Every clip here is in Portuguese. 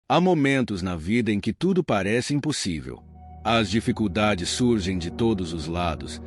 Há momentos na vida em que tudo parece impossível. As dificuldades surgem de todos os lados,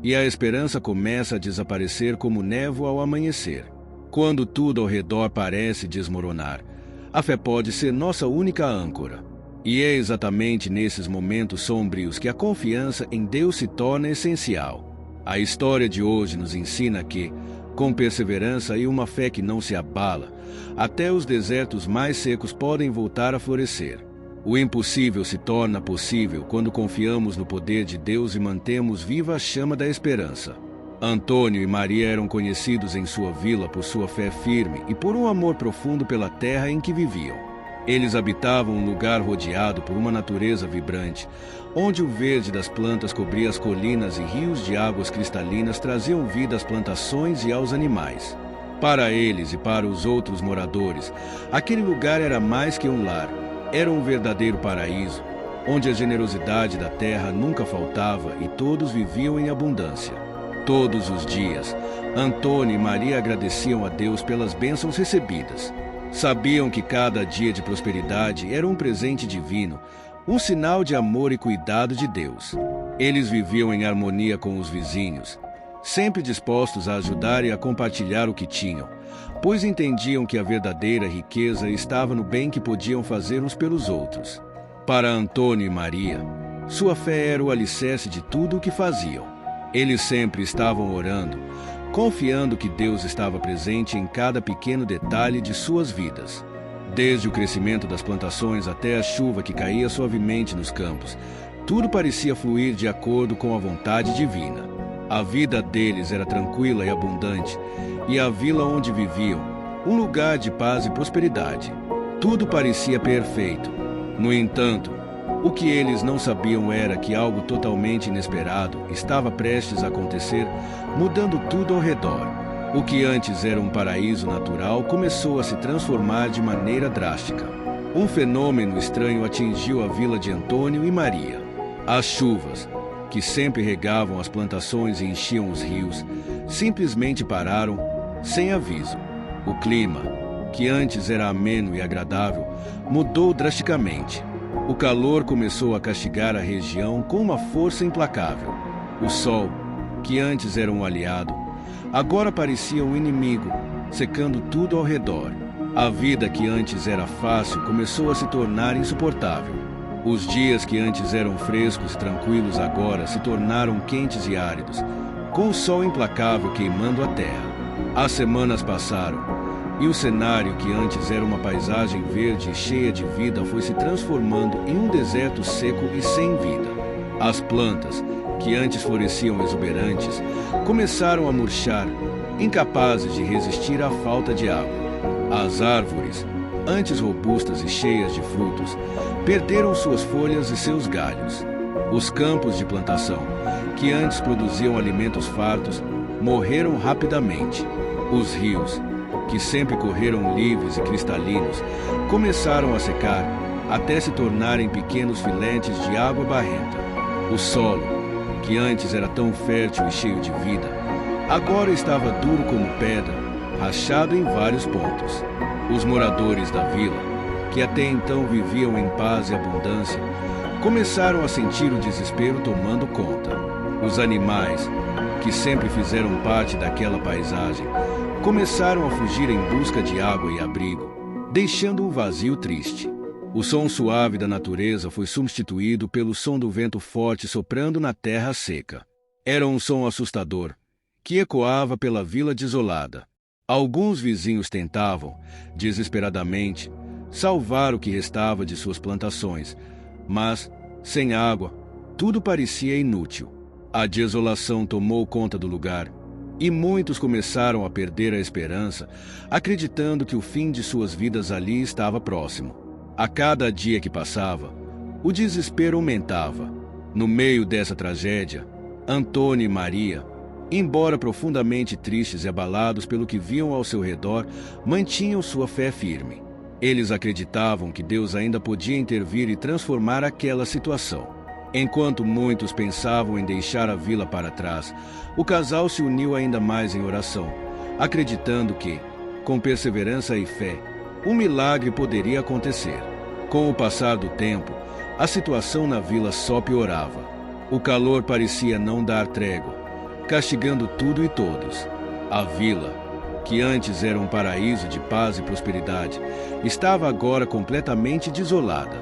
e a esperança começa a desaparecer como névoa ao amanhecer. Quando tudo ao redor parece desmoronar, a fé pode ser nossa única âncora. E é exatamente nesses momentos sombrios que a confiança em Deus se torna essencial. A história de hoje nos ensina que, com perseverança e uma fé que não se abala, até os desertos mais secos podem voltar a florescer. O impossível se torna possível quando confiamos no poder de Deus e mantemos viva a chama da esperança. Antônio e Maria eram conhecidos em sua vila por sua fé firme e por um amor profundo pela terra em que viviam. Eles habitavam um lugar rodeado por uma natureza vibrante, onde o verde das plantas cobria as colinas e rios de águas cristalinas traziam vida às plantações e aos animais. Para eles e para os outros moradores, aquele lugar era mais que um lar, era um verdadeiro paraíso, onde a generosidade da terra nunca faltava e todos viviam em abundância. Todos os dias, Antônio e Maria agradeciam a Deus pelas bênçãos recebidas. Sabiam que cada dia de prosperidade era um presente divino, um sinal de amor e cuidado de Deus. Eles viviam em harmonia com os vizinhos, sempre dispostos a ajudar e a compartilhar o que tinham, pois entendiam que a verdadeira riqueza estava no bem que podiam fazer uns pelos outros. Para Antônio e Maria, sua fé era o alicerce de tudo o que faziam. Eles sempre estavam orando, confiando que Deus estava presente em cada pequeno detalhe de suas vidas. Desde o crescimento das plantações até a chuva que caía suavemente nos campos, tudo parecia fluir de acordo com a vontade divina. A vida deles era tranquila e abundante, e a vila onde viviam, um lugar de paz e prosperidade. Tudo parecia perfeito. No entanto, o que eles não sabiam era que algo totalmente inesperado estava prestes a acontecer, mudando tudo ao redor. O que antes era um paraíso natural começou a se transformar de maneira drástica. Um fenômeno estranho atingiu a vila de Antônio e Maria. As chuvas, que sempre regavam as plantações e enchiam os rios, simplesmente pararam, sem aviso. O clima, que antes era ameno e agradável, mudou drasticamente. O calor começou a castigar a região com uma força implacável. O sol, que antes era um aliado, agora parecia um inimigo, secando tudo ao redor. A vida que antes era fácil começou a se tornar insuportável. Os dias que antes eram frescos e tranquilos agora se tornaram quentes e áridos, com o sol implacável queimando a terra. As semanas passaram, e o cenário que antes era uma paisagem verde e cheia de vida foi se transformando em um deserto seco e sem vida. As plantas, que antes floresciam exuberantes, começaram a murchar, incapazes de resistir à falta de água. As árvores, antes robustas e cheias de frutos, perderam suas folhas e seus galhos. Os campos de plantação, que antes produziam alimentos fartos, morreram rapidamente. Os rios, que sempre correram livres e cristalinos, começaram a secar, até se tornarem pequenos filetes de água barrenta. O solo, que antes era tão fértil e cheio de vida, agora estava duro como pedra, rachado em vários pontos. Os moradores da vila, que até então viviam em paz e abundância, começaram a sentir o desespero tomando conta. Os animais, que sempre fizeram parte daquela paisagem, começaram a fugir em busca de água e abrigo, deixando um vazio triste. O som suave da natureza foi substituído pelo som do vento forte soprando na terra seca. Era um som assustador, que ecoava pela vila desolada. Alguns vizinhos tentavam, desesperadamente, salvar o que restava de suas plantações, mas, sem água, tudo parecia inútil. A desolação tomou conta do lugar, e muitos começaram a perder a esperança, acreditando que o fim de suas vidas ali estava próximo. A cada dia que passava, o desespero aumentava. No meio dessa tragédia, Antônio e Maria, embora profundamente tristes e abalados pelo que viam ao seu redor, mantinham sua fé firme. Eles acreditavam que Deus ainda podia intervir e transformar aquela situação. Enquanto muitos pensavam em deixar a vila para trás, o casal se uniu ainda mais em oração, acreditando que, com perseverança e fé, um milagre poderia acontecer. Com o passar do tempo, a situação na vila só piorava. O calor parecia não dar trégua, castigando tudo e todos. A vila, que antes era um paraíso de paz e prosperidade, estava agora completamente desolada.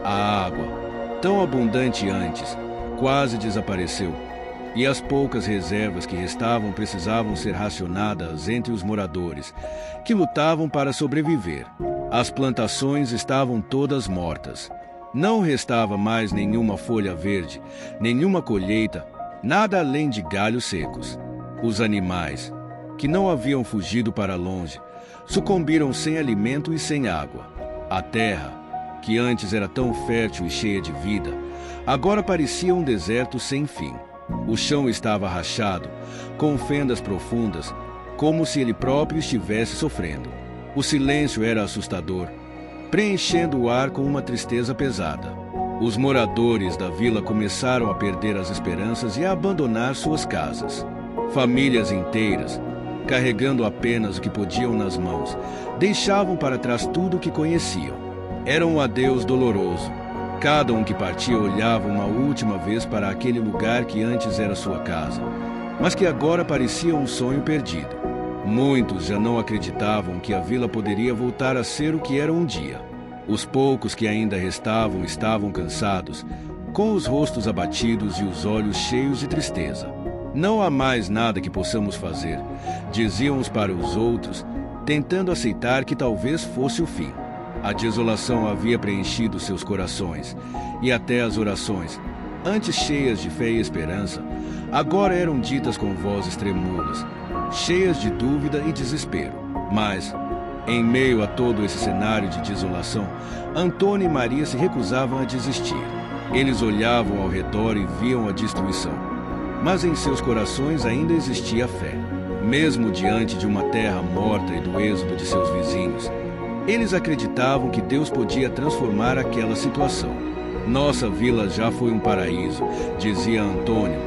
A água, tão abundante antes, quase desapareceu, e as poucas reservas que restavam precisavam ser racionadas entre os moradores, que lutavam para sobreviver. As plantações estavam todas mortas. Não restava mais nenhuma folha verde, nenhuma colheita, nada além de galhos secos. Os animais, que não haviam fugido para longe, sucumbiram sem alimento e sem água. A terra, que antes era tão fértil e cheia de vida, agora parecia um deserto sem fim. O chão estava rachado, com fendas profundas, como se ele próprio estivesse sofrendo. O silêncio era assustador, preenchendo o ar com uma tristeza pesada. Os moradores da vila começaram a perder as esperanças e a abandonar suas casas. Famílias inteiras, carregando apenas o que podiam nas mãos, deixavam para trás tudo o que conheciam. Era um adeus doloroso. Cada um que partia olhava uma última vez para aquele lugar que antes era sua casa, mas que agora parecia um sonho perdido. Muitos já não acreditavam que a vila poderia voltar a ser o que era um dia. Os poucos que ainda restavam estavam cansados, com os rostos abatidos e os olhos cheios de tristeza. Não há mais nada que possamos fazer, diziam uns para os outros, tentando aceitar que talvez fosse o fim. A desolação havia preenchido seus corações, e até as orações, antes cheias de fé e esperança, agora eram ditas com vozes tremulosas, cheias de dúvida e desespero. Mas, em meio a todo esse cenário de desolação, Antônio e Maria se recusavam a desistir. Eles olhavam ao redor e viam a destruição, mas em seus corações ainda existia fé. Mesmo diante de uma terra morta e do êxodo de seus vizinhos, eles acreditavam que Deus podia transformar aquela situação. Nossa vila já foi um paraíso, dizia Antônio,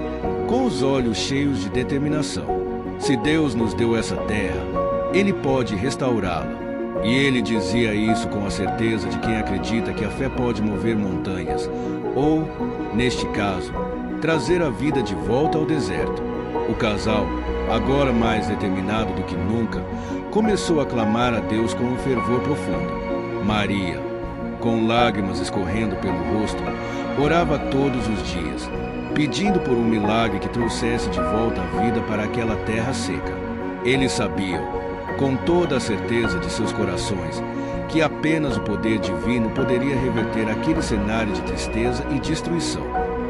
com os olhos cheios de determinação. Se Deus nos deu essa terra, Ele pode restaurá-la. E ele dizia isso com a certeza de quem acredita que a fé pode mover montanhas, ou, neste caso, trazer a vida de volta ao deserto. O casal, agora mais determinado do que nunca, começou a clamar a Deus com um fervor profundo. Maria, com lágrimas escorrendo pelo rosto, orava todos os dias, pedindo por um milagre que trouxesse de volta a vida para aquela terra seca. Eles sabiam, com toda a certeza de seus corações, que apenas o poder divino poderia reverter aquele cenário de tristeza e destruição.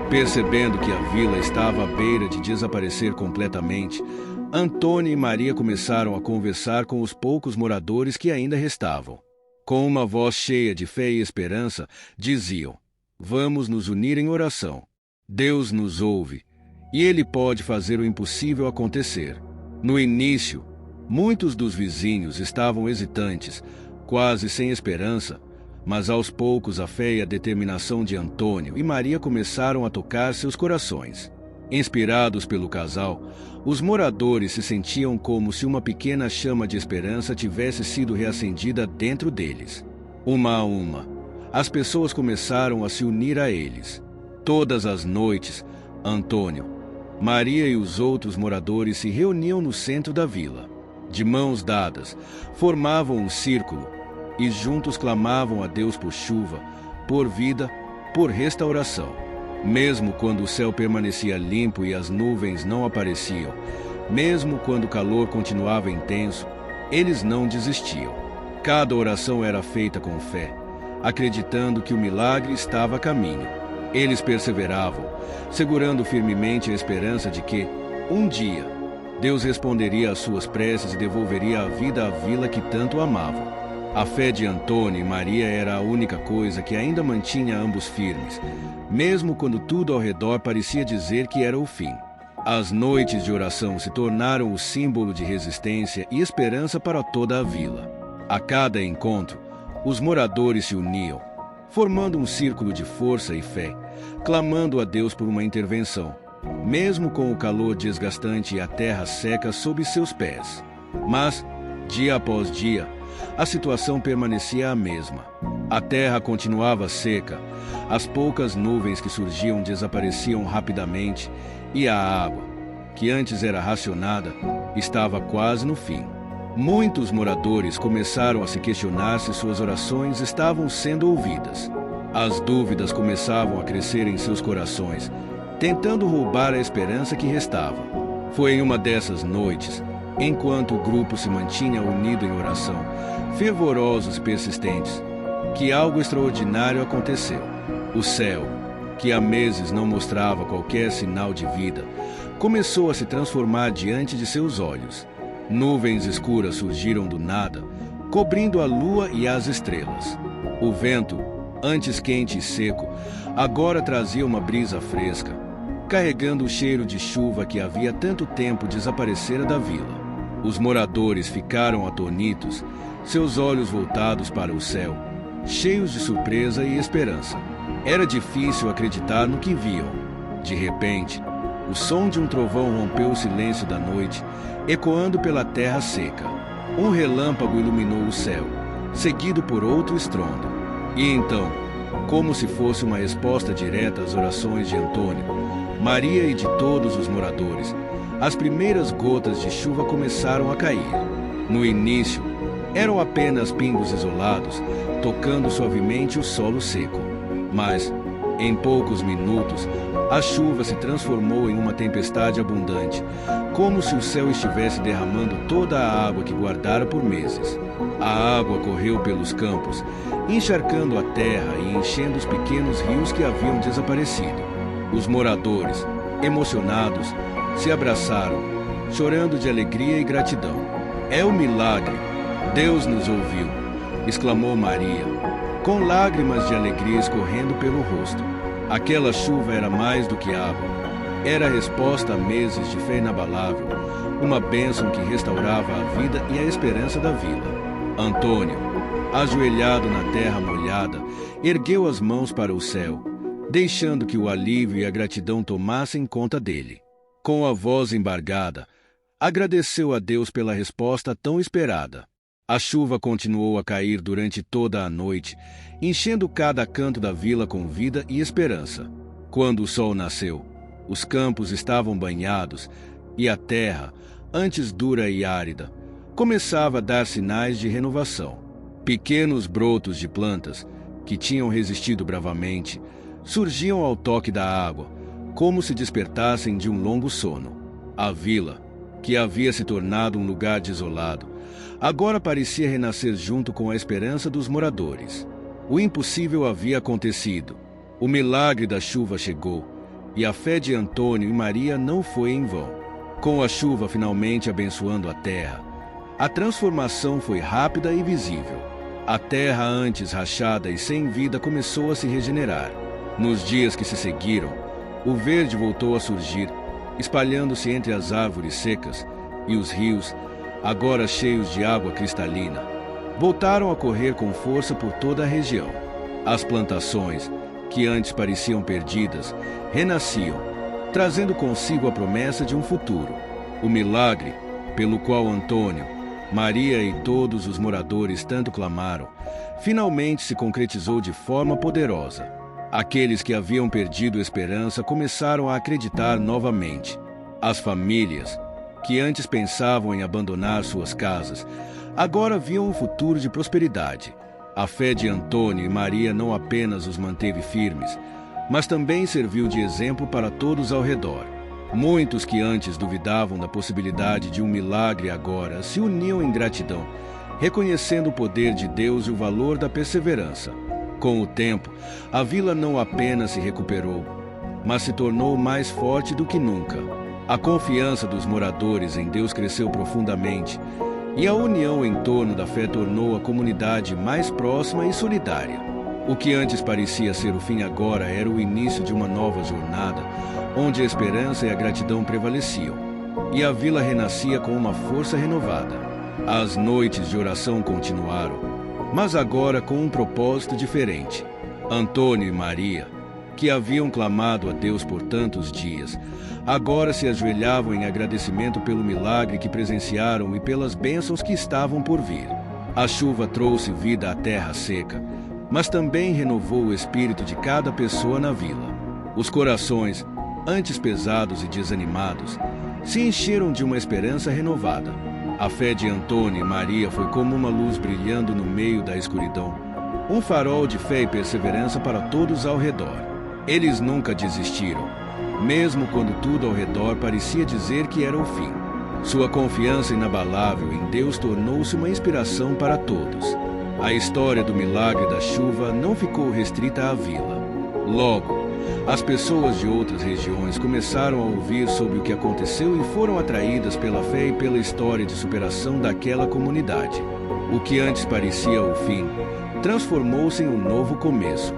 Percebendo que a vila estava à beira de desaparecer completamente, Antônio e Maria começaram a conversar com os poucos moradores que ainda restavam. Com uma voz cheia de fé e esperança, diziam: "Vamos nos unir em oração. Deus nos ouve, e Ele pode fazer o impossível acontecer." No início, muitos dos vizinhos estavam hesitantes, quase sem esperança, mas aos poucos a fé e a determinação de Antônio e Maria começaram a tocar seus corações. Inspirados pelo casal, os moradores se sentiam como se uma pequena chama de esperança tivesse sido reacendida dentro deles. Uma a uma, as pessoas começaram a se unir a eles. Todas as noites, Antônio, Maria e os outros moradores se reuniam no centro da vila. De mãos dadas, formavam um círculo e juntos clamavam a Deus por chuva, por vida, por restauração. Mesmo quando o céu permanecia limpo e as nuvens não apareciam, mesmo quando o calor continuava intenso, eles não desistiam. Cada oração era feita com fé, acreditando que o milagre estava a caminho. Eles perseveravam, segurando firmemente a esperança de que, um dia, Deus responderia às suas preces e devolveria a vida à vila que tanto amavam. A fé de Antônio e Maria era a única coisa que ainda mantinha ambos firmes, mesmo quando tudo ao redor parecia dizer que era o fim. As noites de oração se tornaram o símbolo de resistência e esperança para toda a vila. A cada encontro, os moradores se uniam, formando um círculo de força e fé, clamando a Deus por uma intervenção, mesmo com o calor desgastante e a terra seca sob seus pés. Mas, dia após dia, a situação permanecia a mesma. A terra continuava seca, as poucas nuvens que surgiam desapareciam rapidamente e a água, que antes era racionada, estava quase no fim. Muitos moradores começaram a se questionar se suas orações estavam sendo ouvidas. As dúvidas começavam a crescer em seus corações, tentando roubar a esperança que restava. Foi em uma dessas noites, enquanto o grupo se mantinha unido em oração, fervorosos e persistentes, que algo extraordinário aconteceu. O céu, que há meses não mostrava qualquer sinal de vida, começou a se transformar diante de seus olhos. Nuvens escuras surgiram do nada, cobrindo a lua e as estrelas. O vento, antes quente e seco, agora trazia uma brisa fresca, carregando o cheiro de chuva que havia tanto tempo desaparecera da vila. Os moradores ficaram atônitos, seus olhos voltados para o céu, cheios de surpresa e esperança. Era difícil acreditar no que viam. De repente, o som de um trovão rompeu o silêncio da noite, ecoando pela terra seca. Um relâmpago iluminou o céu, seguido por outro estrondo. E então, como se fosse uma resposta direta às orações de Antônio, Maria e de todos os moradores, as primeiras gotas de chuva começaram a cair. No início, eram apenas pingos isolados, tocando suavemente o solo seco. Mas, em poucos minutos, a chuva se transformou em uma tempestade abundante, como se o céu estivesse derramando toda a água que guardara por meses. A água correu pelos campos, encharcando a terra e enchendo os pequenos rios que haviam desaparecido. Os moradores, emocionados, se abraçaram, chorando de alegria e gratidão. "É um milagre! Deus nos ouviu!" exclamou Maria, com lágrimas de alegria escorrendo pelo rosto. Aquela chuva era mais do que água. Era a resposta a meses de fé inabalável, uma bênção que restaurava a vida e a esperança da vila. Antônio, ajoelhado na terra molhada, ergueu as mãos para o céu, deixando que o alívio e a gratidão tomassem conta dele. Com a voz embargada, agradeceu a Deus pela resposta tão esperada. A chuva continuou a cair durante toda a noite, enchendo cada canto da vila com vida e esperança. Quando o sol nasceu, os campos estavam banhados e a terra, antes dura e árida, começava a dar sinais de renovação. Pequenos brotos de plantas, que tinham resistido bravamente, surgiam ao toque da água, como se despertassem de um longo sono. A vila, que havia se tornado um lugar desolado, agora parecia renascer junto com a esperança dos moradores. O impossível havia acontecido. O milagre da chuva chegou, e a fé de Antônio e Maria não foi em vão. Com a chuva finalmente abençoando a terra, a transformação foi rápida e visível. A terra, antes rachada e sem vida, começou a se regenerar. Nos dias que se seguiram, o verde voltou a surgir, espalhando-se entre as árvores secas, e os rios, agora cheios de água cristalina, voltaram a correr com força por toda a região. As plantações, que antes pareciam perdidas, renasciam, trazendo consigo a promessa de um futuro. O milagre, pelo qual Antônio, Maria e todos os moradores tanto clamaram, finalmente se concretizou de forma poderosa. Aqueles que haviam perdido esperança começaram a acreditar novamente. As famílias, que antes pensavam em abandonar suas casas, agora viam um futuro de prosperidade. A fé de Antônio e Maria não apenas os manteve firmes, mas também serviu de exemplo para todos ao redor. Muitos que antes duvidavam da possibilidade de um milagre agora se uniam em gratidão, reconhecendo o poder de Deus e o valor da perseverança. Com o tempo, a vila não apenas se recuperou, mas se tornou mais forte do que nunca. A confiança dos moradores em Deus cresceu profundamente, e a união em torno da fé tornou a comunidade mais próxima e solidária. O que antes parecia ser o fim agora era o início de uma nova jornada, onde a esperança e a gratidão prevaleciam, e a vila renascia com uma força renovada. As noites de oração continuaram, mas agora com um propósito diferente. Antônio e Maria, que haviam clamado a Deus por tantos dias, agora se ajoelhavam em agradecimento pelo milagre que presenciaram e pelas bênçãos que estavam por vir. A chuva trouxe vida à terra seca, mas também renovou o espírito de cada pessoa na vila. Os corações, antes pesados e desanimados, se encheram de uma esperança renovada. A fé de Antônio e Maria foi como uma luz brilhando no meio da escuridão, um farol de fé e perseverança para todos ao redor. Eles nunca desistiram, mesmo quando tudo ao redor parecia dizer que era o fim. Sua confiança inabalável em Deus tornou-se uma inspiração para todos. A história do milagre da chuva não ficou restrita à vila. Logo, as pessoas de outras regiões começaram a ouvir sobre o que aconteceu e foram atraídas pela fé e pela história de superação daquela comunidade. O que antes parecia o fim, transformou-se em um novo começo.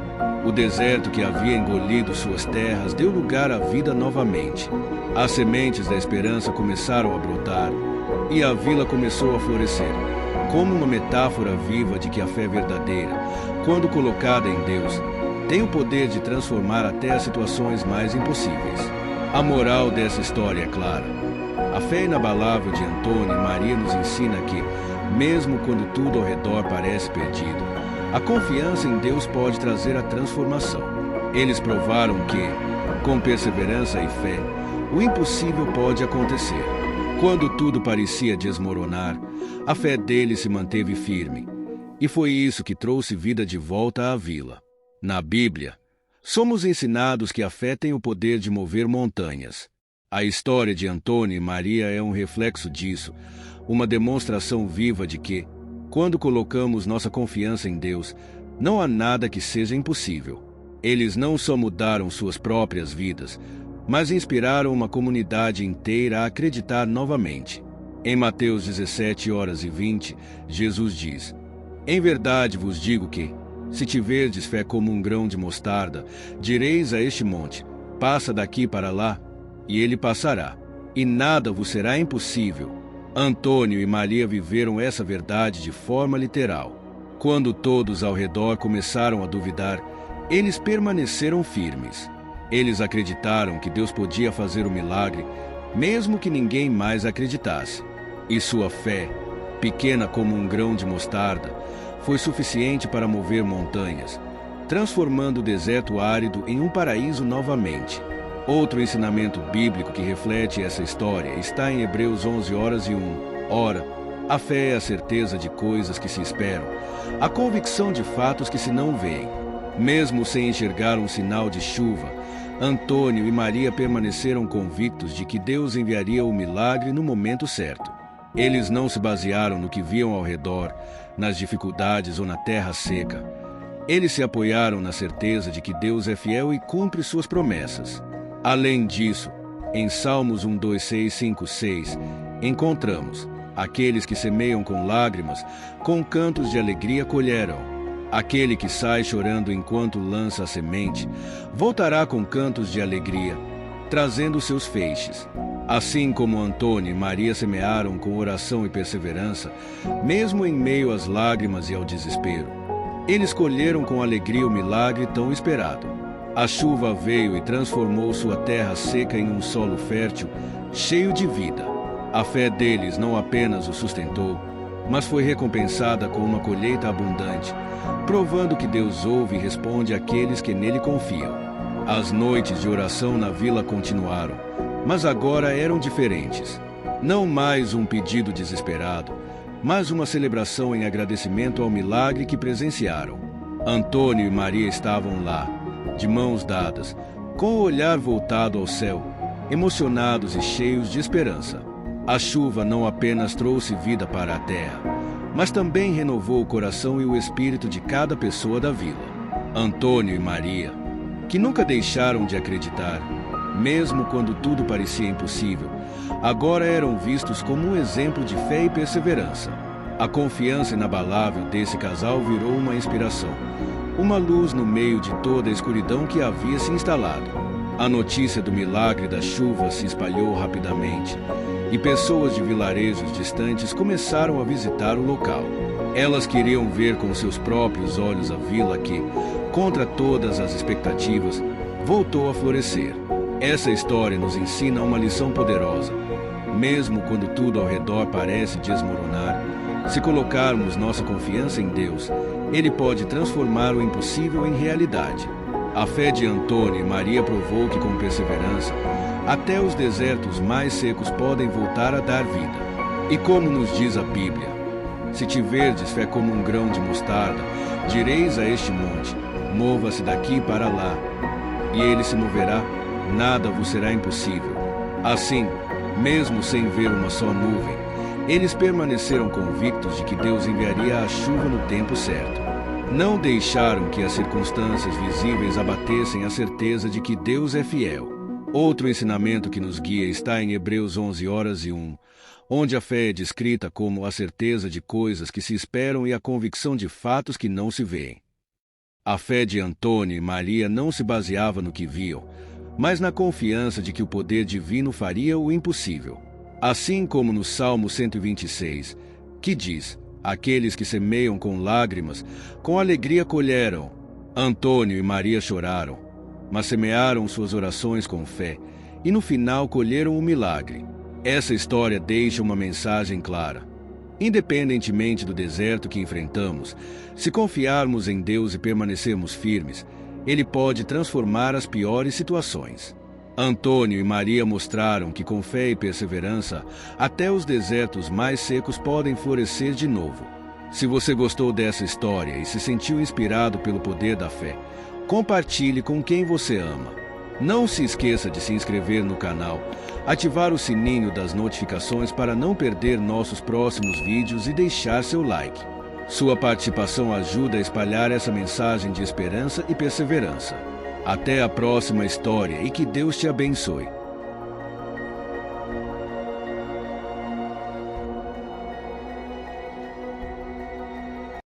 O deserto que havia engolido suas terras deu lugar à vida novamente. As sementes da esperança começaram a brotar e a vila começou a florescer, como uma metáfora viva de que a fé verdadeira, quando colocada em Deus, tem o poder de transformar até as situações mais impossíveis. A moral dessa história é clara. A fé inabalável de Antônio e Maria nos ensina que, mesmo quando tudo ao redor parece perdido, a confiança em Deus pode trazer a transformação. Eles provaram que, com perseverança e fé, o impossível pode acontecer. Quando tudo parecia desmoronar, a fé deles se manteve firme. E foi isso que trouxe vida de volta à vila. Na Bíblia, somos ensinados que a fé tem o poder de mover montanhas. A história de Antônio e Maria é um reflexo disso, uma demonstração viva de que, quando colocamos nossa confiança em Deus, não há nada que seja impossível. Eles não só mudaram suas próprias vidas, mas inspiraram uma comunidade inteira a acreditar novamente. Em Mateus 17:20, Jesus diz: "Em verdade vos digo que, se tiverdes fé como um grão de mostarda, direis a este monte, passa daqui para lá, e ele passará, e nada vos será impossível." Antônio e Maria viveram essa verdade de forma literal. Quando todos ao redor começaram a duvidar, eles permaneceram firmes. Eles acreditaram que Deus podia fazer o milagre, mesmo que ninguém mais acreditasse. E sua fé, pequena como um grão de mostarda, foi suficiente para mover montanhas, transformando o deserto árido em um paraíso novamente. Outro ensinamento bíblico que reflete essa história está em Hebreus 11:1. Ora, a fé é a certeza de coisas que se esperam, a convicção de fatos que se não veem. Mesmo sem enxergar um sinal de chuva, Antônio e Maria permaneceram convictos de que Deus enviaria o milagre no momento certo. Eles não se basearam no que viam ao redor, nas dificuldades ou na terra seca. Eles se apoiaram na certeza de que Deus é fiel e cumpre suas promessas. Além disso, em Salmos 1:2-6-5-6, encontramos: aqueles que semeiam com lágrimas, com cantos de alegria colherão. Aquele que sai chorando enquanto lança a semente, voltará com cantos de alegria, trazendo seus feixes. Assim como Antônio e Maria semearam com oração e perseverança, mesmo em meio às lágrimas e ao desespero, eles colheram com alegria o milagre tão esperado. A chuva veio e transformou sua terra seca em um solo fértil, cheio de vida. A fé deles não apenas o sustentou, mas foi recompensada com uma colheita abundante, provando que Deus ouve e responde àqueles que nele confiam. As noites de oração na vila continuaram, mas agora eram diferentes. Não mais um pedido desesperado, mas uma celebração em agradecimento ao milagre que presenciaram. Antônio e Maria estavam lá, de mãos dadas, com o olhar voltado ao céu, emocionados e cheios de esperança. A chuva não apenas trouxe vida para a terra, mas também renovou o coração e o espírito de cada pessoa da vila. Antônio e Maria, que nunca deixaram de acreditar, mesmo quando tudo parecia impossível, agora eram vistos como um exemplo de fé e perseverança. A confiança inabalável desse casal virou uma inspiração, uma luz no meio de toda a escuridão que havia se instalado. A notícia do milagre da chuva se espalhou rapidamente, e pessoas de vilarejos distantes começaram a visitar o local. Elas queriam ver com seus próprios olhos a vila que, contra todas as expectativas, voltou a florescer. Essa história nos ensina uma lição poderosa. Mesmo quando tudo ao redor parece desmoronar, se colocarmos nossa confiança em Deus, Ele pode transformar o impossível em realidade. A fé de Antônio e Maria provou que, com perseverança, até os desertos mais secos podem voltar a dar vida. E como nos diz a Bíblia, se tiverdes fé como um grão de mostarda, direis a este monte, mova-se daqui para lá, e ele se moverá, nada vos será impossível. Assim, mesmo sem ver uma só nuvem, eles permaneceram convictos de que Deus enviaria a chuva no tempo certo. Não deixaram que as circunstâncias visíveis abatessem a certeza de que Deus é fiel. Outro ensinamento que nos guia está em Hebreus 11:1, onde a fé é descrita como a certeza de coisas que se esperam e a convicção de fatos que não se veem. A fé de Antônio e Maria não se baseava no que viam, mas na confiança de que o poder divino faria o impossível. Assim como no Salmo 126, que diz: aqueles que semeiam com lágrimas, com alegria colherão. Antônio e Maria choraram, mas semearam suas orações com fé, e no final colheram o milagre. Essa história deixa uma mensagem clara. Independentemente do deserto que enfrentamos, se confiarmos em Deus e permanecermos firmes, Ele pode transformar as piores situações. Antônio e Maria mostraram que com fé e perseverança, até os desertos mais secos podem florescer de novo. Se você gostou dessa história e se sentiu inspirado pelo poder da fé, compartilhe com quem você ama. Não se esqueça de se inscrever no canal, ativar o sininho das notificações para não perder nossos próximos vídeos e deixar seu like. Sua participação ajuda a espalhar essa mensagem de esperança e perseverança. Até a próxima história e que Deus te abençoe.